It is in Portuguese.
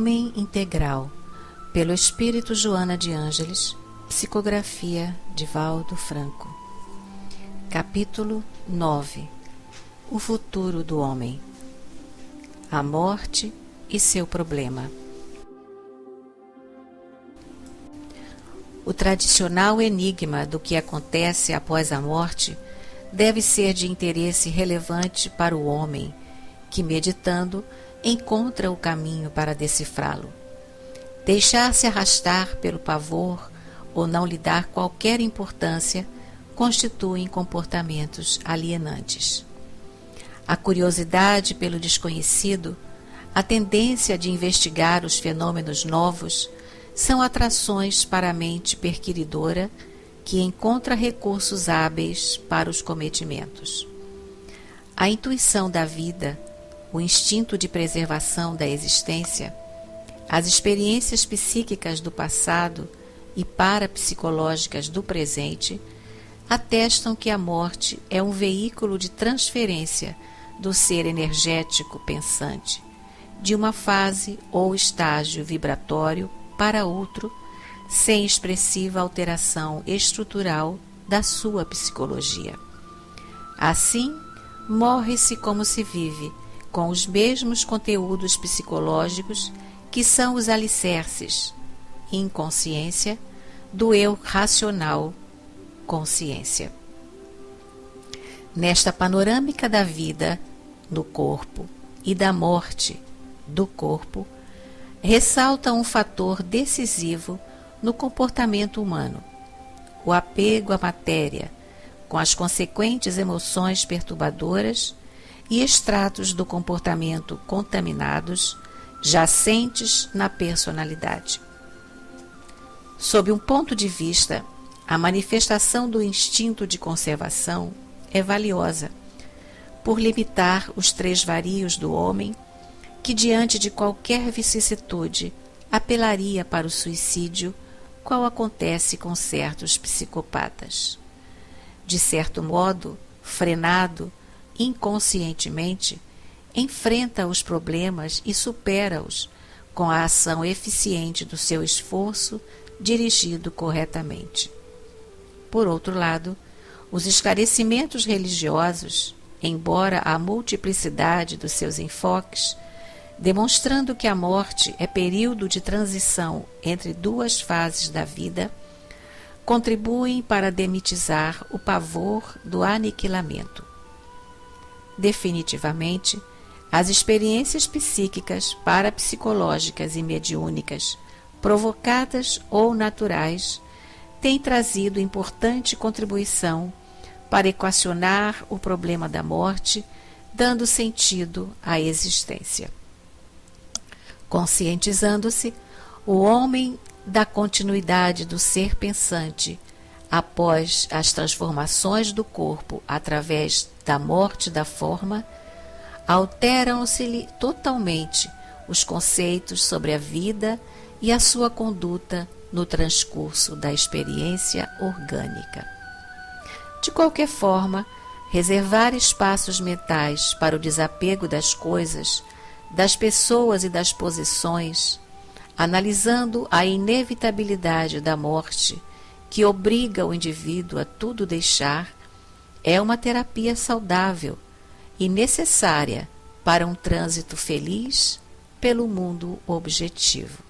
Homem Integral, pelo Espírito Joana de Ângeles, psicografia de Valdo Franco. Capítulo 9. O futuro do homem. A morte e seu problema. O tradicional enigma do que acontece após a morte deve ser de interesse relevante para o homem, que, meditando, encontra o caminho para decifrá-lo. Deixar-se arrastar pelo pavor ou não lhe dar qualquer importância constituem comportamentos alienantes. A curiosidade pelo desconhecido, a tendência de investigar os fenômenos novos, são atrações para a mente perquiridora que encontra recursos hábeis para os cometimentos. A intuição da vida, o instinto de preservação da existência, as experiências psíquicas do passado e parapsicológicas do presente atestam que a morte é um veículo de transferência do ser energético pensante, de uma fase ou estágio vibratório para outro, sem expressiva alteração estrutural da sua psicologia. Assim, morre-se como se vive, com os mesmos conteúdos psicológicos que são os alicerces, inconsciência, do eu racional, consciência. Nesta panorâmica da vida no corpo e da morte do corpo, ressalta um fator decisivo no comportamento humano: o apego à matéria, com as consequentes emoções perturbadoras e extratos do comportamento contaminados, jacentes na personalidade. Sob um ponto de vista, a manifestação do instinto de conservação é valiosa, por limitar os três varios do homem, que diante de qualquer vicissitude apelaria para o suicídio, qual acontece com certos psicopatas. De certo modo, frenado, inconscientemente, enfrenta os problemas e supera-os com a ação eficiente do seu esforço dirigido corretamente. Por outro lado, os esclarecimentos religiosos, embora a multiplicidade dos seus enfoques, demonstrando que a morte é período de transição entre duas fases da vida, contribuem para demitizar o pavor do aniquilamento. Definitivamente, as experiências psíquicas, parapsicológicas e mediúnicas, provocadas ou naturais, têm trazido importante contribuição para equacionar o problema da morte, dando sentido à existência. Conscientizando-se, o homem da continuidade do ser pensante após as transformações do corpo através da morte da forma, alteram-se-lhe totalmente os conceitos sobre a vida e a sua conduta no transcurso da experiência orgânica. De qualquer forma, reservar espaços mentais para o desapego das coisas, das pessoas e das posições, analisando a inevitabilidade da morte que obriga o indivíduo a tudo deixar, é uma terapia saudável e necessária para um trânsito feliz pelo mundo objetivo.